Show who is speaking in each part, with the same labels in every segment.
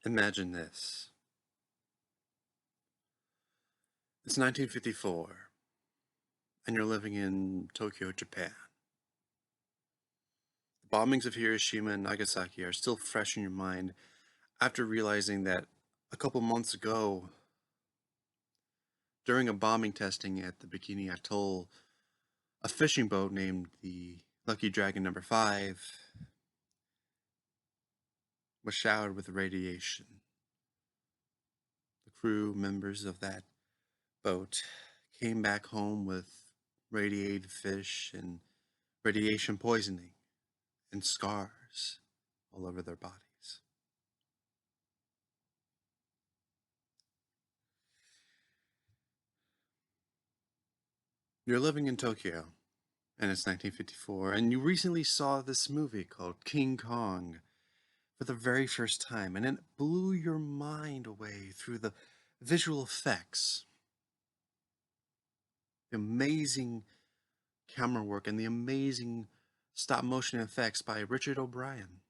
Speaker 1: Imagine this. It's 1954, and you're living in Tokyo, Japan. The bombings of Hiroshima and Nagasaki are still fresh in your mind after realizing that a couple months ago, during a bombing testing at the Bikini Atoll, a fishing boat named the Lucky Dragon Number 5 was showered with radiation. The crew members of that boat came back home with radiated fish and radiation poisoning and scars all over their bodies. You're living in Tokyo, and it's 1954, and you recently saw this movie called King Kong for the very first time, and it blew your mind away through the visual effects, the amazing camera work, and the amazing stop motion effects by Richard O'Brien.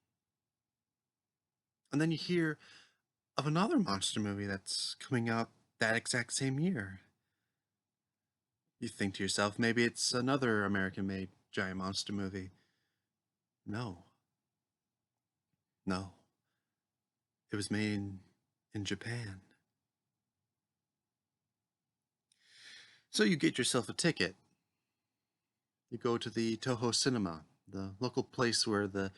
Speaker 1: And then you hear of another monster movie that's coming out that exact same year. You think to yourself, maybe it's another American-made giant monster movie. No. No. It was made in Japan. So you get yourself a ticket. You go to the Toho Cinema, the local place where the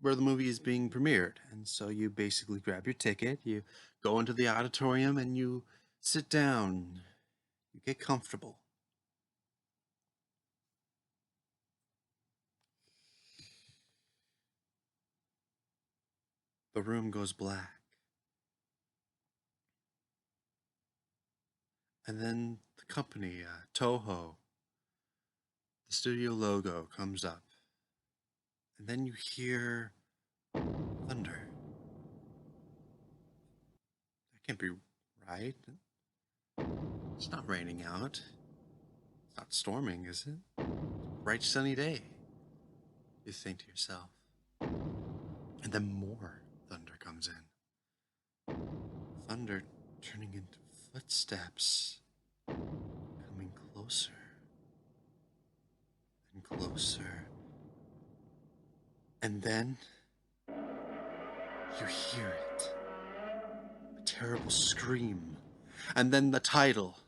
Speaker 1: movie is being premiered. And so you basically grab your ticket, you go into the auditorium, and you sit down. You get comfortable. The room goes black. And then the company, Toho, the studio logo comes up. And then you hear thunder. That can't be right. It's not raining out. It's not storming, is it? It's a bright sunny day, you think to yourself. And then more thunder comes in. Thunder turning into footsteps, coming closer and closer. And then you hear it. A terrible scream. And then the title.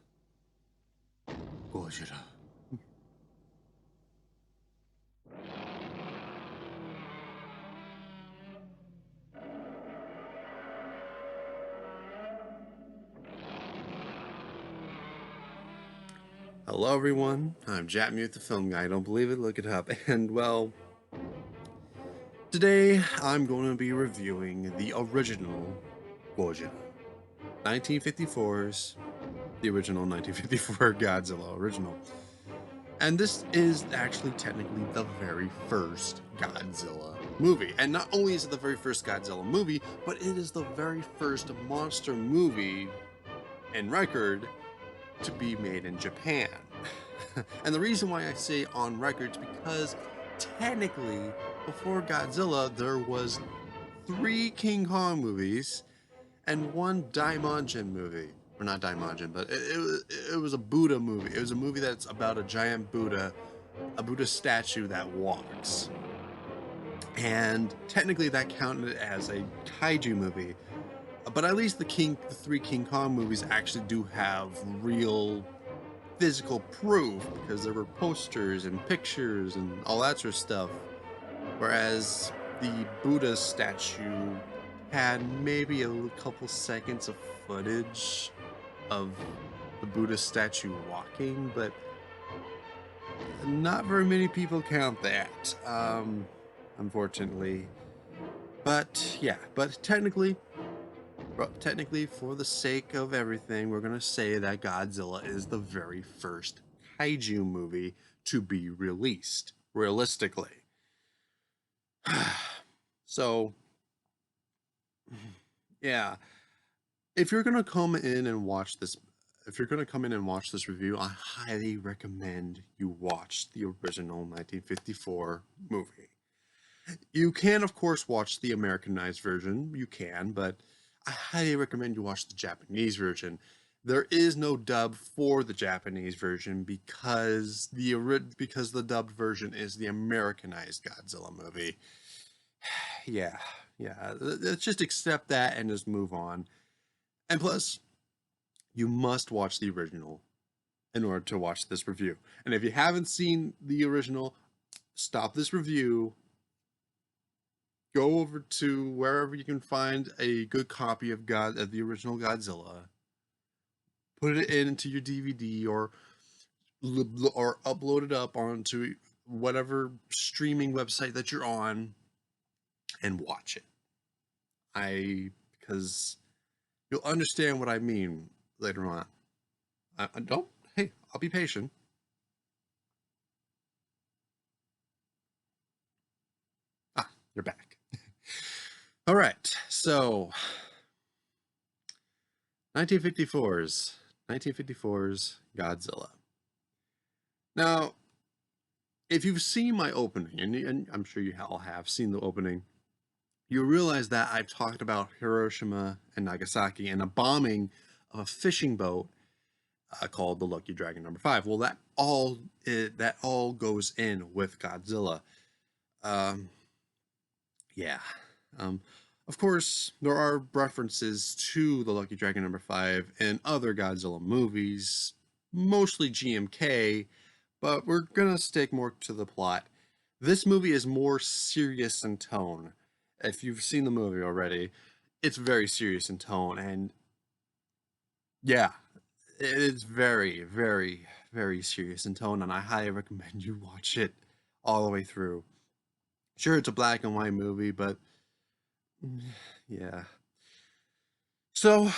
Speaker 1: Godzilla. Hello everyone, I'm Muth, the film guy. Don't believe it? Look it up. And well, today I'm going to be reviewing the original Godzilla. 1954's, the original 1954 Godzilla original. And this is actually technically the very first Godzilla movie. And not only is it the very first Godzilla movie, but it is the very first monster movie and record to be made in Japan. And the reason why I say on record is because technically before Godzilla there was 3 King Kong movies and 1 Daimajin movie. Or not Daimajin, but it was a Buddha movie. It was a movie that's about a giant Buddha, a Buddha statue that walks. And technically that counted as a kaiju movie. But at least the 3 King Kong movies actually do have real physical proof because there were posters and pictures and all that sort of stuff. Whereas the Buddha statue had maybe a couple seconds of footage of the Buddha statue walking, but not very many people count that, unfortunately. But yeah, but technically, for the sake of everything, we're gonna say that Godzilla is the very first kaiju movie to be released, realistically. So, yeah, if you're gonna come in and watch this, review, I highly recommend you watch the original 1954 movie. You can, of course, watch the Americanized version. You can, but I highly recommend you watch the Japanese version. There is no dub for the Japanese version because the dubbed version is the Americanized Godzilla movie. Yeah, yeah. Let's just accept that and just move on. And plus, you must watch the original in order to watch this review. And if you haven't seen the original, stop this review, go over to wherever you can find a good copy of the original Godzilla, put it into your DVD or upload it up onto whatever streaming website that you're on and watch it. Because you'll understand what I mean later on. I don't. Hey, I'll be patient. Ah, you're back. All right. So, 1954's 1954's Godzilla. Now, if you've seen my opening, and I'm sure you all have seen the opening, you realize that I've talked about Hiroshima and Nagasaki and a bombing of a fishing boat called the Lucky Dragon Number Five. Well, that all goes in with Godzilla. Um, yeah. Um, of course, there are references to the Lucky Dragon Number Five in other Godzilla movies, mostly GMK, but we're gonna stick more to the plot. This movie is more serious in tone. If you've seen the movie already, it's very serious in tone, and yeah, it is very, very, very serious in tone, and I highly recommend you watch it all the way through. Sure, it's a black and white movie, but yeah. So,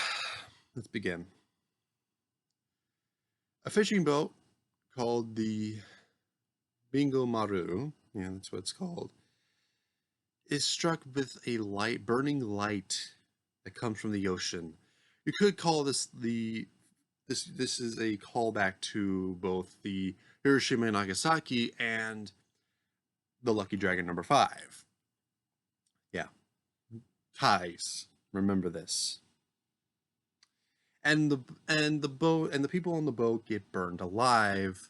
Speaker 1: let's begin. A fishing boat called the Bingo Maru, yeah, that's what it's called, is struck with a burning light that comes from the ocean. You could call this is a callback to both the Hiroshima and Nagasaki and the Lucky Dragon Number Five. Yeah, ties. Remember this. And the boat and the people on the boat get burned alive,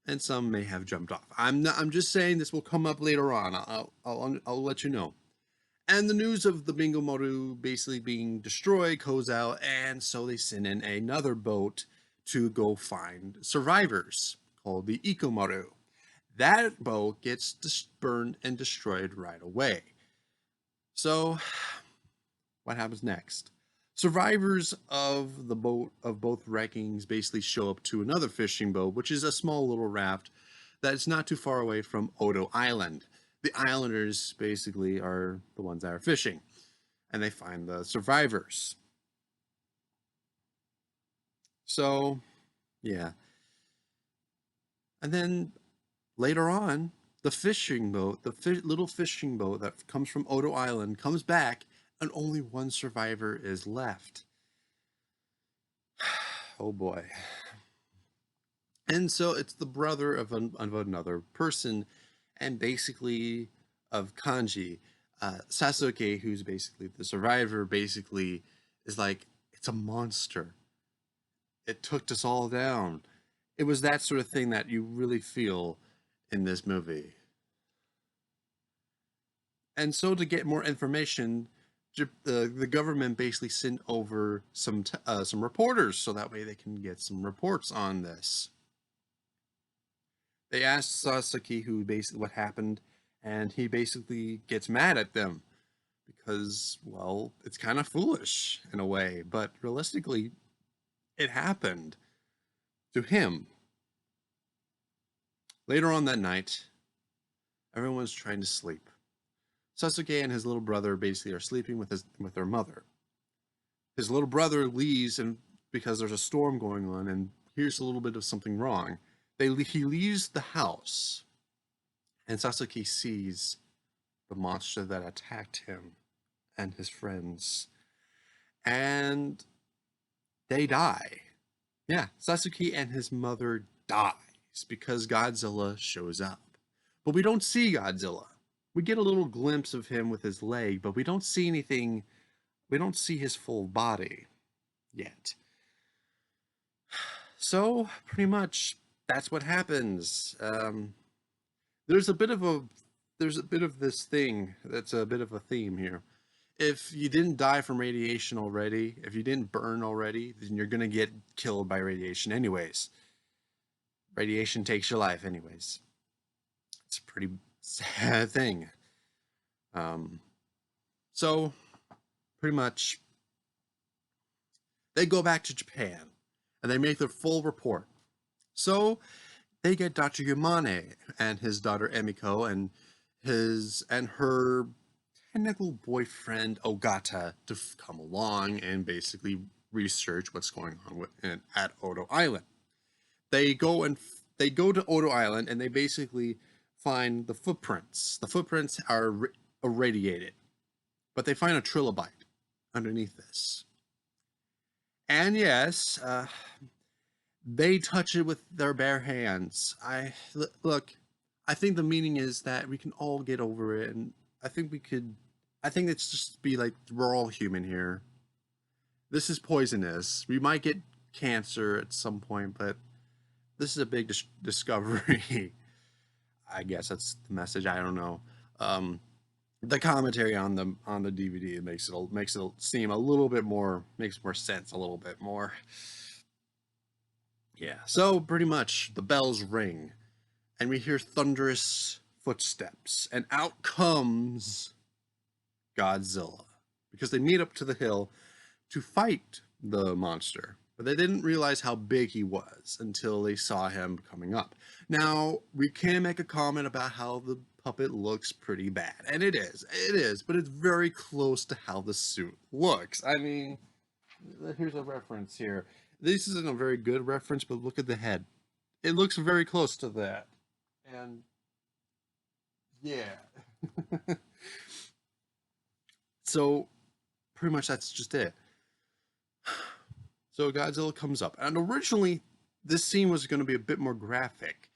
Speaker 1: and some may have jumped off. I'm just saying this will come up later on. I'll let you know. And the news of the Bingo Maru basically being destroyed goes out, and so they send in another boat to go find survivors called the Ikomaru. That boat gets burned and destroyed right away. So, what happens next? Survivors of both wreckings basically show up to another fishing boat, which is a small little raft that's not too far away from Odo Island. The islanders basically are the ones that are fishing, and they find the survivors. So, yeah. And then later on, the fishing boat, little fishing boat that comes from Odo Island, comes back, and only one survivor is left. Oh boy. And so it's the brother of another person, and basically of Kanji. Sasuke, who's basically the survivor, basically is like, it's a monster. It took us all down. It was that sort of thing that you really feel in this movie. And so to get more information, the government basically sent over some reporters so that way they can get some reports on this. They asked Sasaki who basically what happened, and he basically gets mad at them because, well, it's kind of foolish in a way, but realistically, it happened to him. Later on that night, everyone's trying to sleep. Sasuke and his little brother basically are sleeping with their mother. His little brother leaves and because there's a storm going on and here's a little bit of something wrong. He leaves the house and Sasuke sees the monster that attacked him and his friends. And they die. Yeah, Sasuke and his mother dies because Godzilla shows up. But we don't see Godzilla. We get a little glimpse of him with his leg, but we don't see anything. We don't see his full body yet. So pretty much that's what happens. There's a bit of a there's a bit of this thing that's a bit of a theme here. If you didn't die from radiation already, if you didn't burn already, then you're gonna get killed by radiation anyways. Radiation takes your life anyways. It's a pretty sad thing. Um, so pretty much they go back to Japan and they make their full report. So they get Dr. Yamane and his daughter Emiko and her technical boyfriend Ogata to come along and basically research what's going on at Odo Island. They go and they go to Odo Island and they basically find the footprints. The footprints are irradiated, but they find a trilobite underneath this. And yes, they touch it with their bare hands. Look. I think the meaning is that we can all get over it, and I think we could. I think it's just be like we're all human here. This is poisonous. We might get cancer at some point, but this is a big discovery. I guess that's the message. I don't know. The commentary on the DVD makes it seem a little bit more makes more sense a little bit more. Yeah. So pretty much the bells ring, and we hear thunderous footsteps, and out comes Godzilla because they meet up to the hill to fight the monster. But they didn't realize how big he was until they saw him coming up. Now, we can make a comment about how the puppet looks pretty bad. And it is, but it's very close to how the suit looks. I mean, here's a reference here. This isn't a very good reference, but look at the head. It looks very close to that. And yeah. So pretty much that's just it. So Godzilla comes up, and originally this scene was going to be a bit more graphic.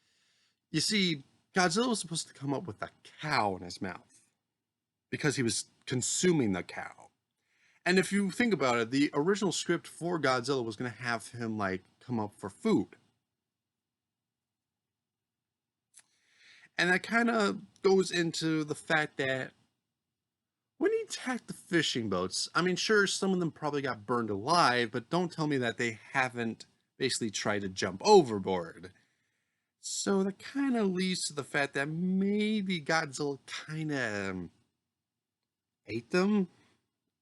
Speaker 1: You see, Godzilla was supposed to come up with a cow in his mouth because he was consuming the cow. And if you think about it, the original script for Godzilla was going to have him like come up for food. And that kind of goes into the fact that when he attacked the fishing boats, I mean, sure, some of them probably got burned alive, but don't tell me that they haven't basically tried to jump overboard. So that kind of leads to the fact that maybe Godzilla kind of ate them.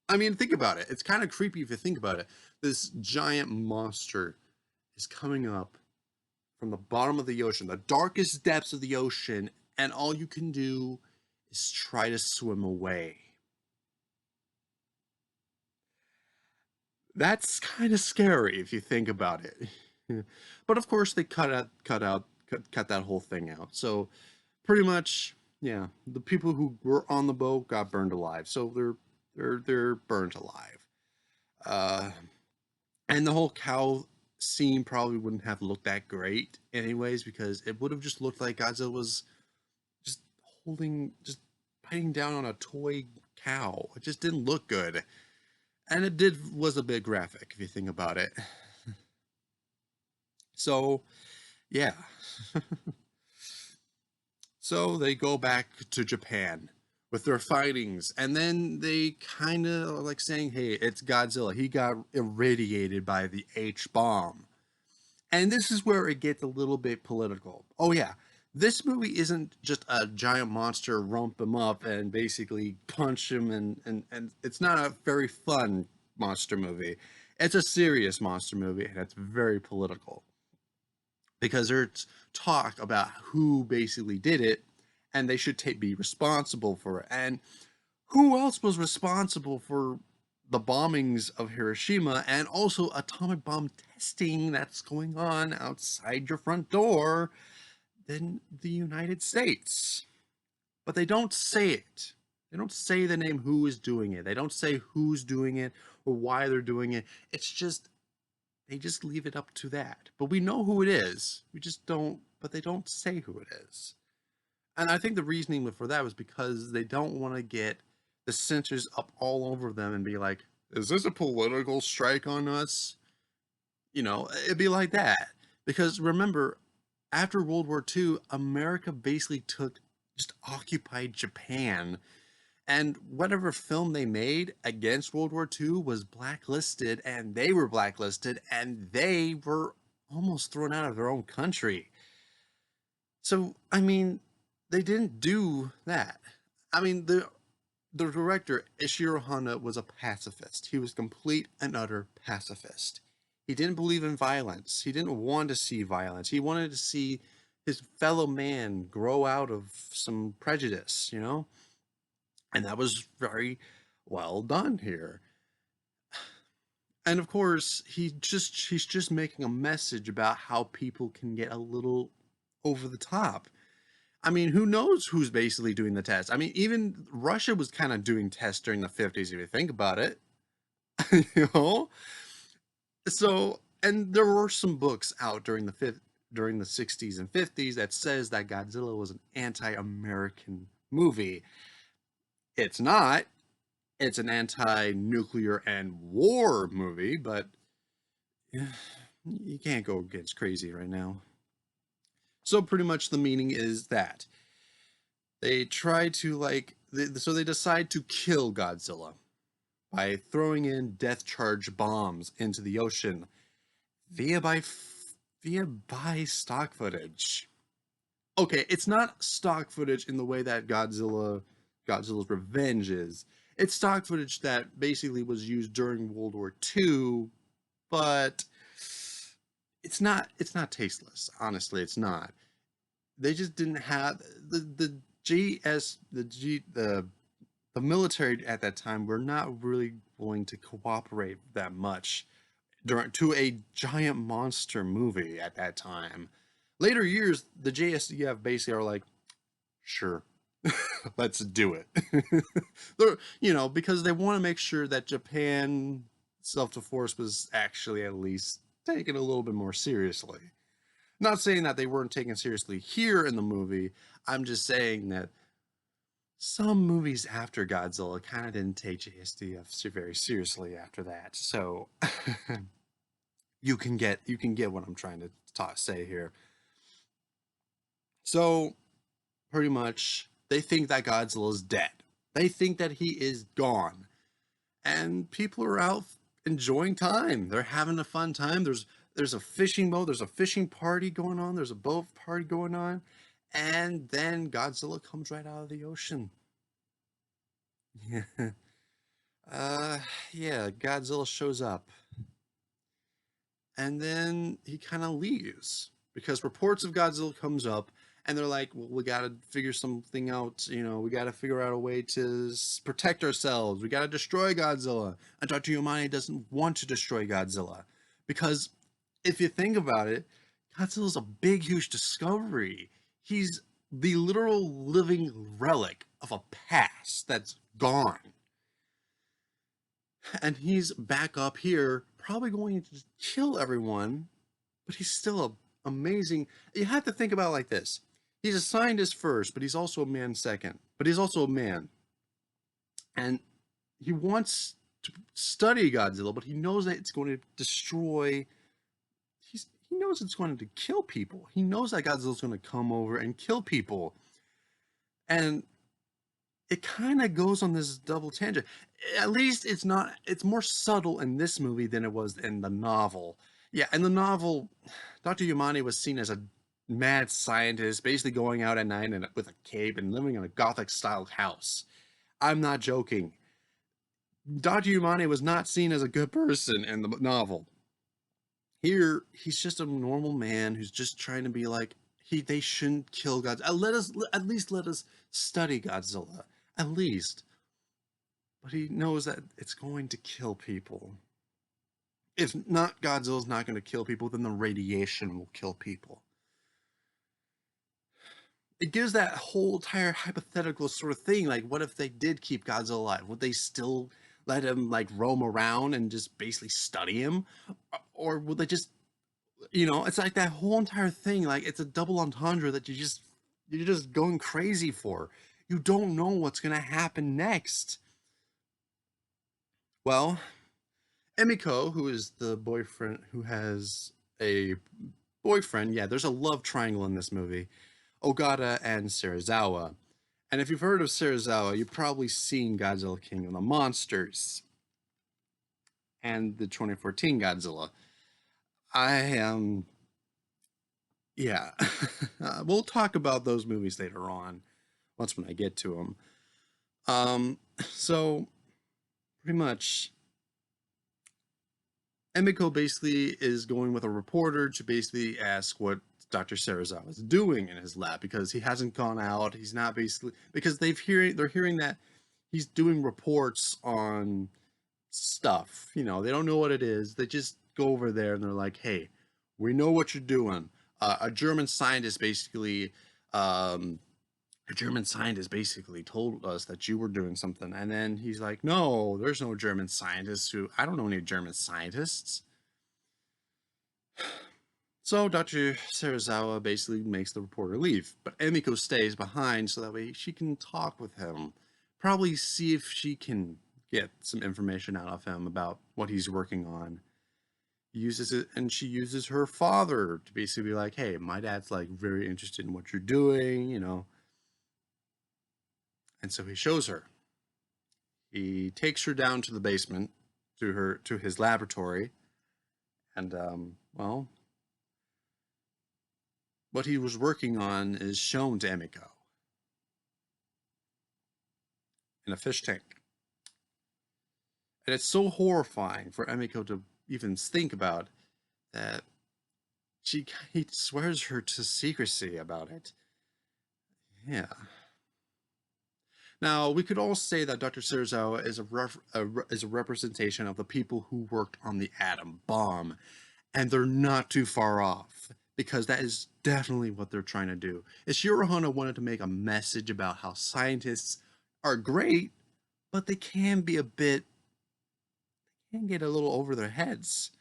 Speaker 1: I mean, think about it. It's kind of creepy if you think about it. This giant monster is coming up from the bottom of the ocean, the darkest depths of the ocean, and all you can do is try to swim away. That's kind of scary if you think about it. But of course, they cut that whole thing out. So pretty much, yeah, the people who were on the boat got burned alive. So they're burned alive. Uh, and the whole cow scene probably wouldn't have looked that great, anyways, because it would have just looked like Godzilla was just just biting down on a toy cow. It just didn't look good. And was a bit graphic if you think about it. So, yeah. So they go back to Japan with their findings, and then they kind of are like saying, hey, it's Godzilla. He got irradiated by the H bomb. And this is where it gets a little bit political. Oh, yeah. This movie isn't just a giant monster rump him up and basically punch him, and it's not a very fun monster movie. It's a serious monster movie, and it's very political. Because there's talk about who basically did it, and they should be responsible for it. And who else was responsible for the bombings of Hiroshima and also atomic bomb testing that's going on outside your front door than the United States? But they don't say it. They don't say the name who is doing it. They don't say who's doing it or why they're doing it. It's just they just leave it up to that. But we know who it is. We just don't, but they don't say who it is. And I think the reasoning for that was because they don't want to get the censors up all over them and be like, "Is this a political strike on us?" It'd be like that. Because remember, after World War II, America basically just occupied Japan. And whatever film they made against World War II was blacklisted, and they were blacklisted, and they were almost thrown out of their own country. So, I mean, they didn't do that. I mean, the director Ishiro Honda was a pacifist. He was complete and utter pacifist. He didn't believe in violence. He didn't want to see violence. He wanted to see his fellow man grow out of some prejudice, And that was very well done here. And of course, he's just making a message about how people can get a little over the top. I mean, who knows who's basically doing the test? I mean, even Russia was kind of doing tests during the 50s, if you think about it. you know? So, and there were some books out during the 60s and 50s that says that Godzilla was an anti-American movie. It's not. It's an anti-nuclear and war movie, but yeah, you can't go against crazy right now. So pretty much the meaning is that they try to so they decide to kill Godzilla by throwing in death charge bombs into the ocean via by via by stock footage. Okay, it's not stock footage in the way that Godzilla's Revenge is. It's stock footage that basically was used during World War II, but it's not tasteless. Honestly, it's not. They just didn't have the GS the military at that time were not really willing to cooperate that much during to a giant monster movie at that time. Later years, the JSDF basically are like, sure, let's do it. Because they want to make sure that Japan self-defense was actually at least taken a little bit more seriously. Not saying that they weren't taken seriously here in the movie. I'm just saying that some movies after Godzilla kind of didn't take JSDF very seriously after that. So you can get what I'm trying to say here. So pretty much they think that Godzilla is dead. They think that he is gone. And people are out enjoying time. They're having a fun time. There's a fishing boat, there's a fishing party going on, there's a boat party going on, and then Godzilla comes right out of the ocean. Yeah. Uh yeah, Godzilla shows up. And then he kind of leaves because reports of Godzilla comes up and they're like, well, we got to figure something out. We got to figure out a way to protect ourselves. We got to destroy Godzilla. And Dr. Yamane doesn't want to destroy Godzilla because if you think about it, Godzilla's a big, huge discovery. He's the literal living relic of a past that's gone. And he's back up here, probably going to kill everyone, but he's still amazing. You have to think about it like this. He's a scientist first, but he's also a man second. But he's also a man. And he wants to study Godzilla, but he knows that it's going to destroy. He knows it's going to kill people. He knows that Godzilla's going to come over and kill people. And it kind of goes on this double tangent. At least it's more subtle in this movie than it was in the novel. Yeah, in the novel, Dr. Yamane was seen as a mad scientist, basically going out at night with a cape and living in a gothic style house. I'm not joking. Dr. Yamane was not seen as a good person in the novel. Here, he's just a normal man who's just trying to be like, they shouldn't kill Godzilla. At least let us study Godzilla. At least. But he knows that it's going to kill people. If not, Godzilla's not going to kill people, then the radiation will kill people. It gives that whole entire hypothetical sort of thing. Like, what if they did keep Godzilla alive? Would they still let him roam around and just basically study him? Or would they just, it's like that whole entire thing. Like, it's a double entendre that you just you're just going crazy for. You don't know what's gonna happen next. Well, Emiko, who is the boyfriend who has a boyfriend, yeah, there's a love triangle in this movie. Ogata and Serizawa. And if you've heard of Serizawa, you've probably seen Godzilla King of the Monsters and the 2014 Godzilla. I am, yeah. We'll talk about those movies later on, once when I get to them. So pretty much, Emiko basically is going with a reporter to basically ask what Dr. Serizawa is doing in his lab because he hasn't gone out. He's not basically because they're hearing that he's doing reports on stuff. You know, they don't know what it is. They just go over there and they're like, "Hey, we know what you're doing." A German scientist basically, um, a German scientist basically told us that you were doing something, and then he's like, "No, there's no German scientists. Who I don't know any German scientists." So Dr. Serizawa basically makes the reporter leave, but Emiko stays behind so that way she can talk with him, probably see if she can get some information out of him about what he's working on. Uses it, and she uses her father to basically be like, "Hey, my dad's like very interested in what you're doing, you know." And so he shows her. He takes her down to the basement to his laboratory, and well, what he was working on is shown to Emiko in a fish tank. And it's so horrifying for Emiko to even think about that he swears her to secrecy about it. Yeah. Now, we could all say that Dr. Serizawa is is a representation of the people who worked on the atom bomb, and they're not too far off because that is definitely what they're trying to do. Ishiro Honda wanted to make a message about how scientists are great, but they can get a little over their heads.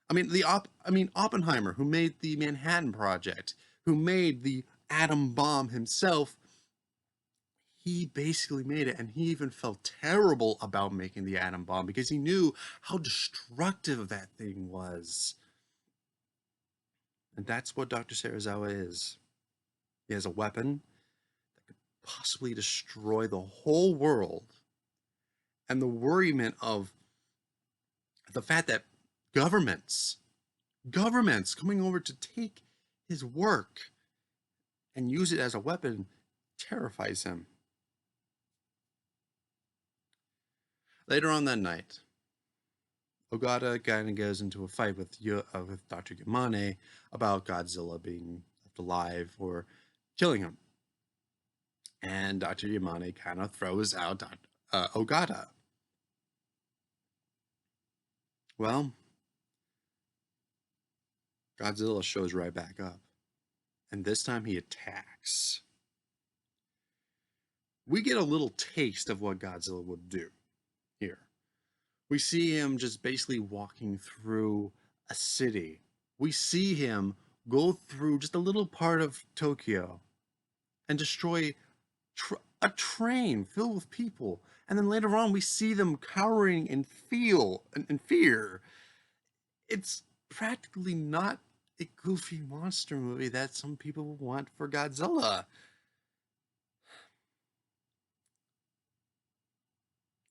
Speaker 1: I mean Oppenheimer, who made the Manhattan Project, who made the atom bomb himself, he basically made it, and he even felt terrible about making the atom bomb because he knew how destructive that thing was. And that's what Dr. Serizawa is. He has a weapon that could possibly destroy the whole world. And the worriment of the fact that governments, governments coming over to take his work and use it as a weapon terrifies him. Later on that night, Ogata kind of goes into a fight with Dr. Yamane about Godzilla being left alive or killing him. And Dr. Yamane kind of throws out Ogata. Well, Godzilla shows right back up. And this time he attacks. We get a little taste of what Godzilla would do here. We see him just basically walking through a city. We see him go through just a little part of Tokyo and destroy a train filled with people. And then later on, we see them cowering in fear. It's practically not a goofy monster movie that some people want for Godzilla.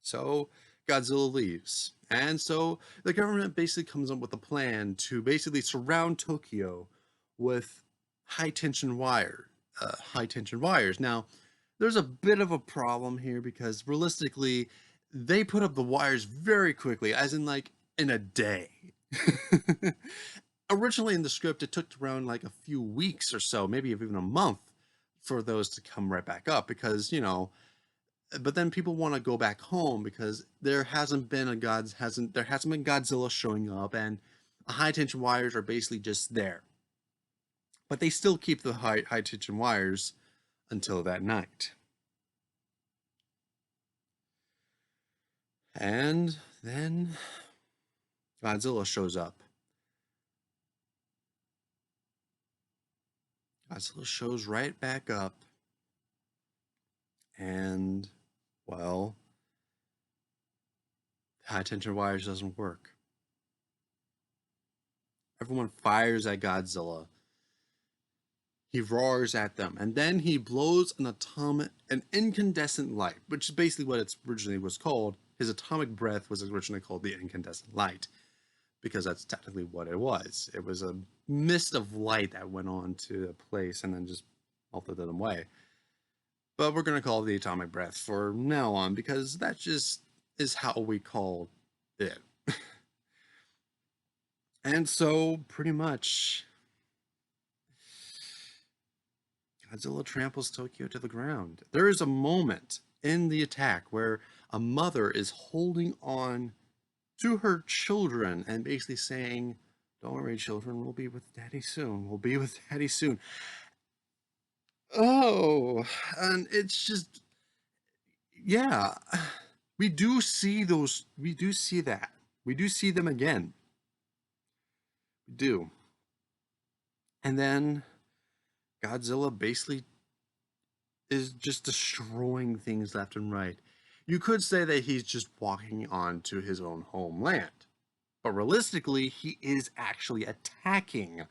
Speaker 1: So Godzilla leaves. And so the government basically comes up with a plan to basically surround Tokyo with high tension wires. Now, there's a bit of a problem here because realistically, they put up the wires very quickly, as in like in a day. Originally in the script, it took around like a few weeks or so, maybe even a month, for those to come right back up because, you know, but then people want to go back home because there hasn't been Godzilla showing up, and high tension wires are basically just there. But they still keep the high tension wires until that night. And then Godzilla shows up. Godzilla shows right back up, and, well, high tension wires doesn't work. Everyone fires at Godzilla. He roars at them, and then he blows an incandescent light, which is basically what it originally was called. His atomic breath was originally called the incandescent light, because that's technically what it was. It was a mist of light that went on to a place and then just melted them away. But we're going to call it the atomic breath for now on, because that just is how we call it. And so, pretty much, Godzilla tramples Tokyo to the ground. There is a moment in the attack where a mother is holding on to her children and basically saying, "Don't worry, children, we'll be with daddy soon. We'll be with daddy soon." Oh, and it's just, yeah, we do see those, we do see that. We do see them again. We do. And then Godzilla basically is just destroying things left and right. You could say that he's just walking onto his own homeland, but realistically, he is actually attacking.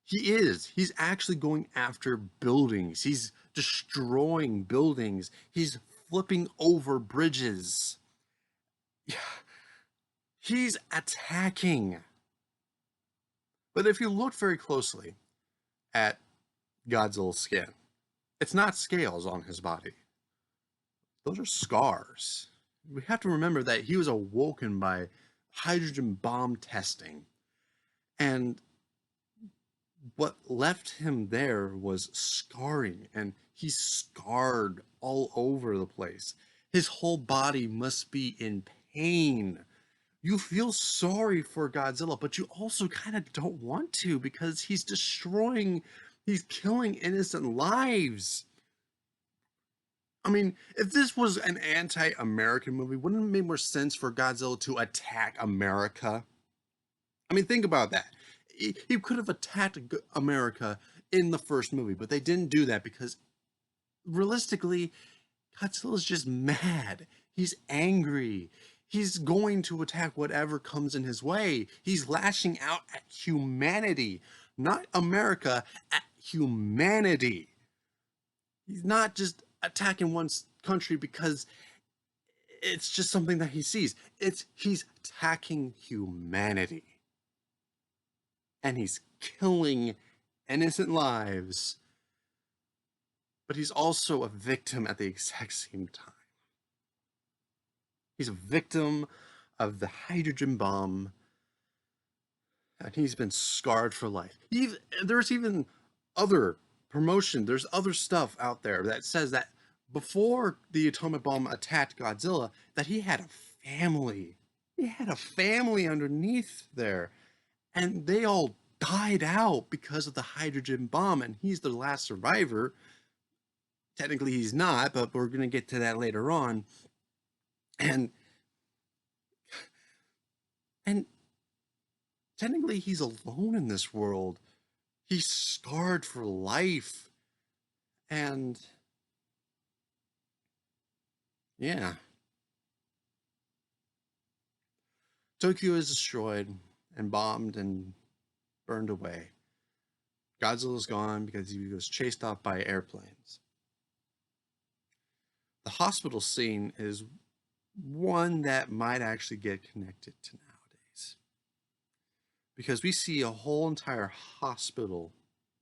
Speaker 1: He is. He's actually going after buildings. He's destroying buildings. He's flipping over bridges. Yeah. He's attacking. But if you look very closely at Godzilla's skin, it's not scales on his body. Those are scars. We have to remember that he was awoken by hydrogen bomb testing. And what left him there was scarring, and he's scarred all over the place. His whole body must be in pain. You feel sorry for Godzilla, but you also kind of don't want to, because he's killing innocent lives. I mean, if this was an anti-American movie, wouldn't it make more sense for Godzilla to attack America? I mean, think about that. He could have attacked America in the first movie, but they didn't do that because realistically, Godzilla's just mad. He's angry. He's going to attack whatever comes in his way. He's lashing out at humanity, not America, at humanity. He's not just attacking one country because it's just something that he sees. He's attacking humanity. And he's killing innocent lives. But he's also a victim at the exact same time. He's a victim of the hydrogen bomb, and he's been scarred for life. There's even other promotion, there's other stuff out there that says that before the atomic bomb attacked Godzilla, that he had a family. He had a family underneath there, and they all died out because of the hydrogen bomb, and he's the last survivor. Technically, he's not, but we're going to get to that later on. And technically, he's alone in this world. He's scarred for life. And yeah. Tokyo is destroyed and bombed and burned away. Godzilla's gone because he was chased off by airplanes. The hospital scene is one that might actually get connected to nowadays. Because we see a whole entire hospital,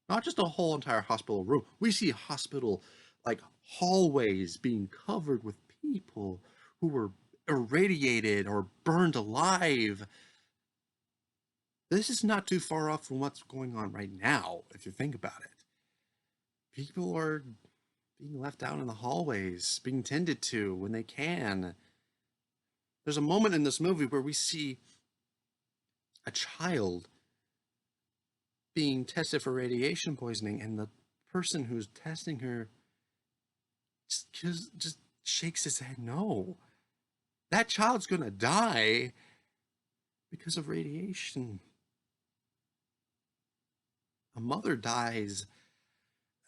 Speaker 1: not just a whole entire hospital room, we see hospital like hallways being covered with people who were irradiated or burned alive. This is not too far off from what's going on right now, if you think about it. People are being left out in the hallways, being tended to when they can. There's a moment in this movie where we see a child being tested for radiation poisoning, and the person who's testing her just shakes his head. No, that child's gonna die because of radiation. A mother dies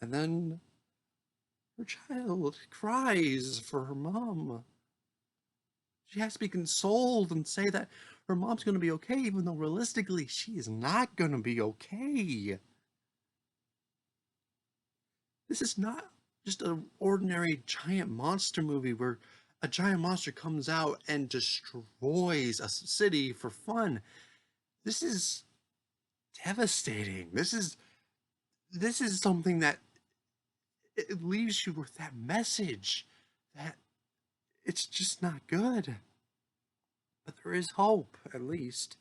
Speaker 1: And then her child cries for her mom. She has to be consoled and say that her mom's going to be okay, even though realistically she is not going to be okay. This is not just an ordinary giant monster movie where a giant monster comes out and destroys a city for fun. This is devastating. This is something that it leaves you with that message that it's just not good. But there is hope, at least.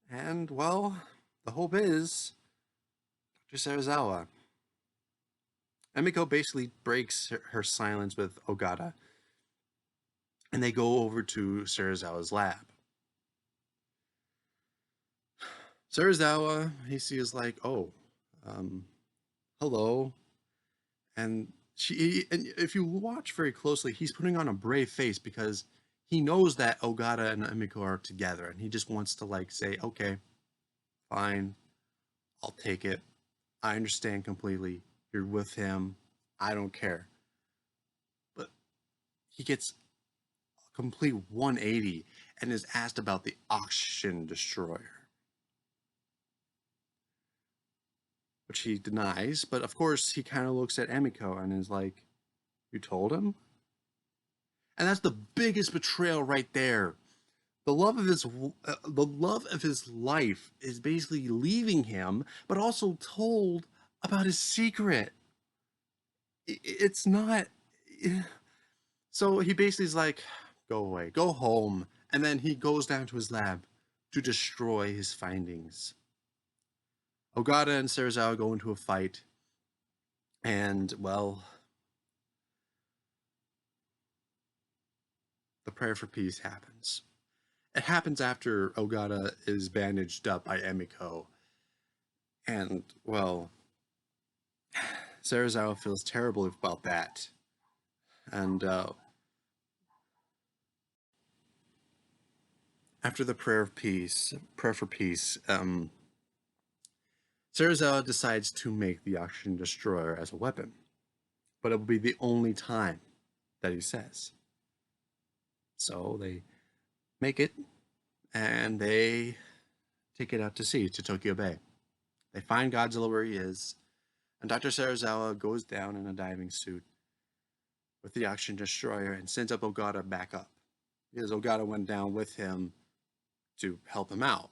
Speaker 1: And, well, the hope is Dr. Serizawa. Emiko basically breaks her silence with Ogata, and they go over to Serizawa's lab. Serizawa, he sees like, oh, hello. And and if you watch very closely, he's putting on a brave face because he knows that Ogata and Emiko are together, and he just wants to like say, okay, fine, I'll take it. I understand completely. You're with him. I don't care. But he gets a complete 180 and is asked about the oxygen destroyer, which he denies. But of course, he kind of looks at Emiko and is like, you told him? And that's the biggest betrayal right there. The love of his life is basically leaving him, but also told about his secret. It's not. So he basically is like, go away, go home. And then he goes down to his lab to destroy his findings. Ogata and Serizawa go into a fight. And, well, the prayer for peace happens. It happens after Ogata is bandaged up by Emiko. And, well, Serizawa feels terrible about that. And after the prayer for peace, Serizawa decides to make the oxygen destroyer as a weapon, but it will be the only time that he says. So they make it, and they take it out to sea, to Tokyo Bay. They find Godzilla where he is, and Dr. Serizawa goes down in a diving suit with the oxygen destroyer and sends up Ogata back up, because Ogata went down with him to help him out.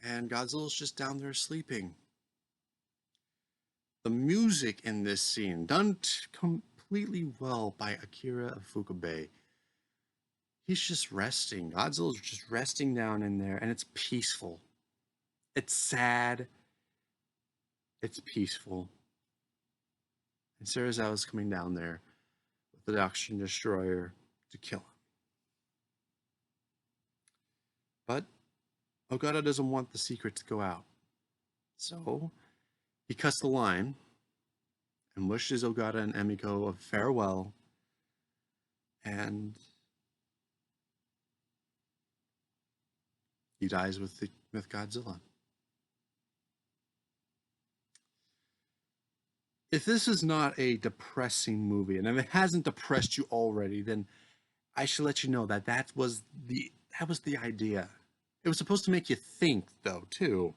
Speaker 1: And Godzilla's just down there sleeping. The music in this scene, done completely well by Akira Ifukube. He's just resting. Godzilla's just resting down in there, and it's peaceful. It's sad. It's peaceful. And Serizawa's coming down there with the oxygen destroyer to kill him. But Ogata doesn't want the secret to go out. So he cuts the line and wishes Ogata and Emiko a farewell. And he dies with Godzilla. If this is not a depressing movie, and if it hasn't depressed you already, then I should let you know that that was the idea. It was supposed to make you think, though, too.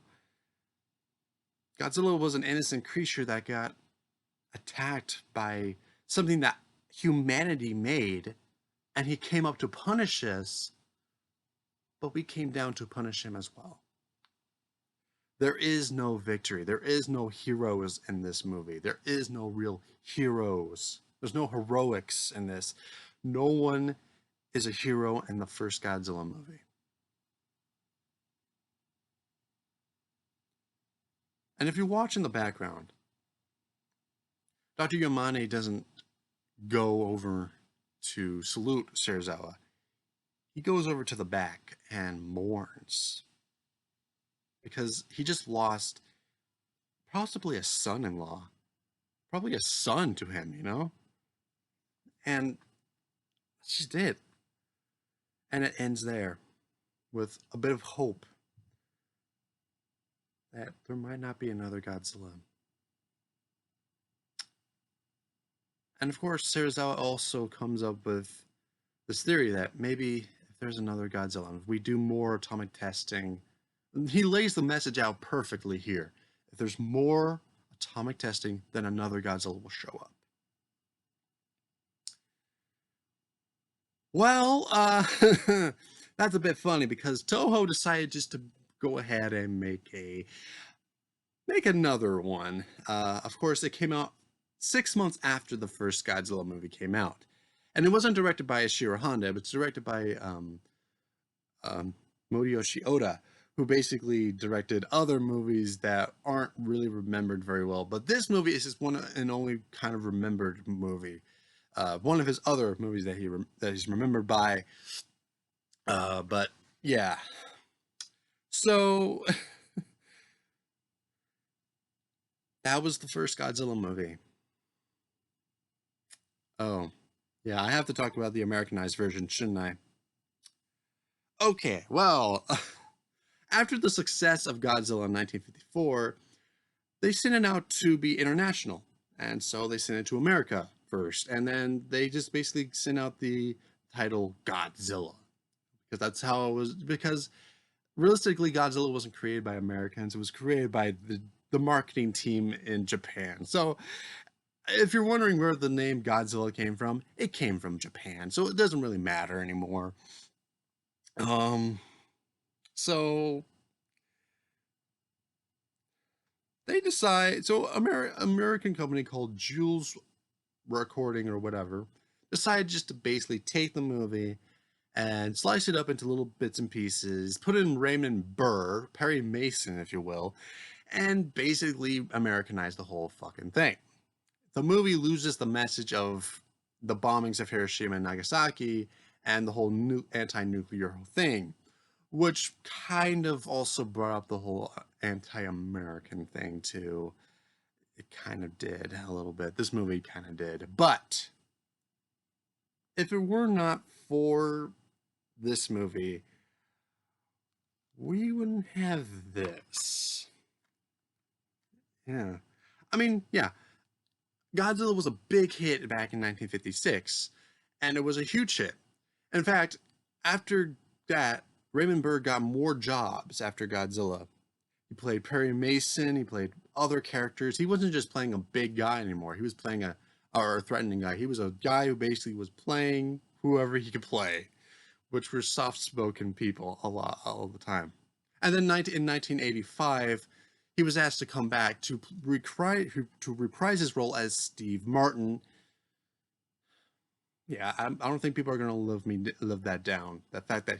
Speaker 1: Godzilla was an innocent creature that got attacked by something that humanity made, and he came up to punish us, but we came down to punish him as well. There is no victory. There is no heroes in this movie. There is no real heroes. There's no heroics in this. No one is a hero in the first Godzilla movie. And if you watch in the background, Dr. Yamane doesn't go over to salute Serizawa. He goes over to the back and mourns because he just lost possibly a son-in-law, probably a son to him, you know? And that's just it. And it ends there with a bit of hope that there might not be another Godzilla. And of course, Serizawa also comes up with this theory that maybe if there's another Godzilla, if we do more atomic testing, he lays the message out perfectly here. If there's more atomic testing, then another Godzilla will show up. Well, that's a bit funny because Toho decided just to go ahead and make another one. Of course, it came out 6 months after the first Godzilla movie came out, and it wasn't directed by Ishiro Honda. It was directed by um, Moriyoshi Oda, who basically directed other movies that aren't really remembered very well. But this movie is his one and only kind of remembered movie. One of his other movies that he's remembered by. But yeah, so that was the first Godzilla movie. Oh, yeah, I have to talk about the Americanized version, shouldn't I? Okay, well, after the success of Godzilla in 1954, they sent it out to be international. And so they sent it to America first. And then they just basically sent out the title Godzilla. Because that's how it was. Because realistically, Godzilla wasn't created by Americans, it was created by the marketing team in Japan. So if you're wondering where the name Godzilla came from, it came from Japan. So it doesn't really matter anymore. Um, so they decide. So American company called Jules Recording or whatever decided just to basically take the movie and slice it up into little bits and pieces, put in Raymond Burr, Perry Mason, if you will, and basically Americanize the whole fucking thing. The movie loses the message of the bombings of Hiroshima and Nagasaki and the whole anti-nuclear thing, which kind of also brought up the whole anti-American thing too. It kind of did a little bit. This movie kind of did. But if it were not for this movie, we wouldn't have this. Yeah. I mean, yeah. Godzilla was a big hit back in 1956, and it was a huge hit. In fact, after that, Raymond Burr got more jobs after Godzilla. He played Perry Mason, he played other characters. He wasn't just playing a big guy anymore. He was playing a threatening guy. He was a guy who basically was playing whoever he could play, which were soft-spoken people a lot all the time. And then in 1985, he was asked to come back to reprise his role as Steve Martin. Yeah, I don't think people are gonna live that down. The fact that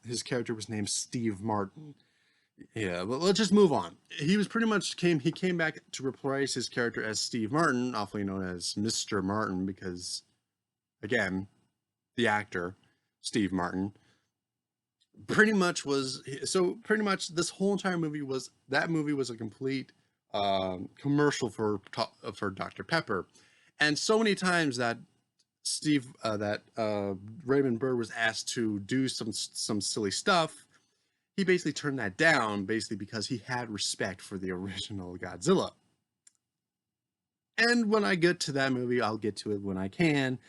Speaker 1: his character was named Steve Martin. Yeah, but let's just move on. He was pretty much came back to reprise his character as Steve Martin, awfully known as Mr. Martin, because again, the actor Steve Martin pretty much this whole entire movie was a complete commercial for Dr. Pepper, and so many times that Raymond Burr was asked to do some silly stuff, he basically turned that down, basically because he had respect for the original Godzilla. And when I get to that movie, I'll get to it when I can.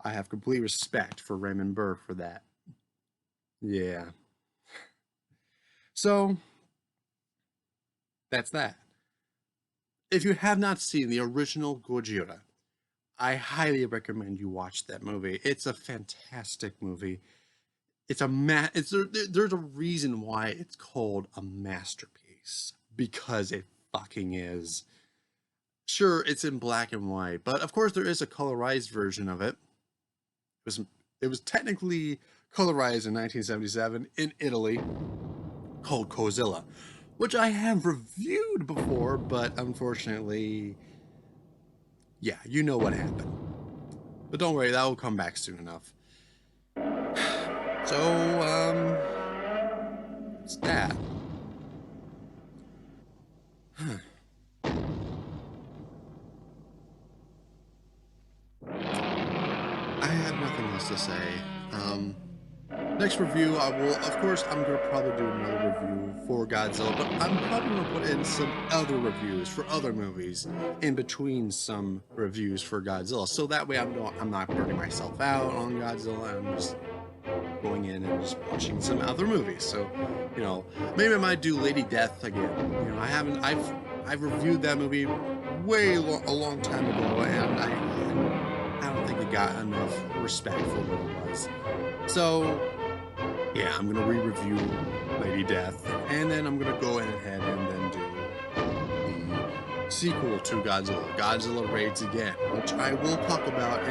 Speaker 1: I have complete respect for Raymond Burr for that. Yeah. So that's that. If you have not seen the original Gojira, I highly recommend you watch that movie. It's a fantastic movie. There's a reason why it's called a masterpiece, because it fucking is. Sure, it's in black and white, but of course there is a colorized version of it. It was technically colorized in 1977 in Italy, called Godzilla, which I have reviewed before, but unfortunately, yeah, you know what happened. But don't worry, that will come back soon enough. So, it's that. I have nothing else to say. Next review, I will, of course, I'm going to probably do another review for Godzilla, but I'm probably going to put in some other reviews for other movies in between some reviews for Godzilla. So that way I'm not burning myself out on Godzilla. I'm just going in and just watching some other movies. So, maybe I might do Lady Death again. I've reviewed that movie a long time ago, and I don't think it got enough respect for what it was. So, yeah, I'm gonna re-review Lady Death, and then I'm gonna go ahead and then do the sequel to Godzilla, Godzilla Raids Again, which I will talk about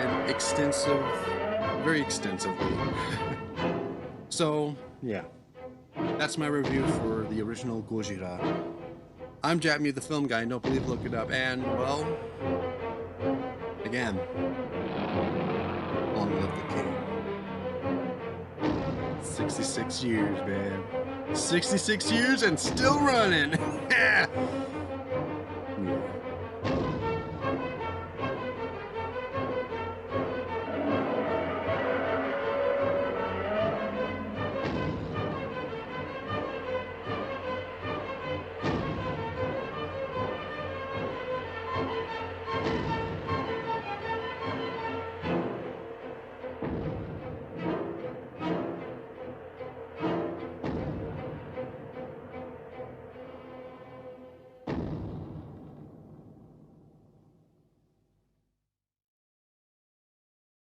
Speaker 1: very extensively. So, yeah, that's my review for the original Gojira. I'm Jack Muth, the film guy, and don't believe, look it up, and, well, again, long live the king. 66 years, man. 66 years and still running.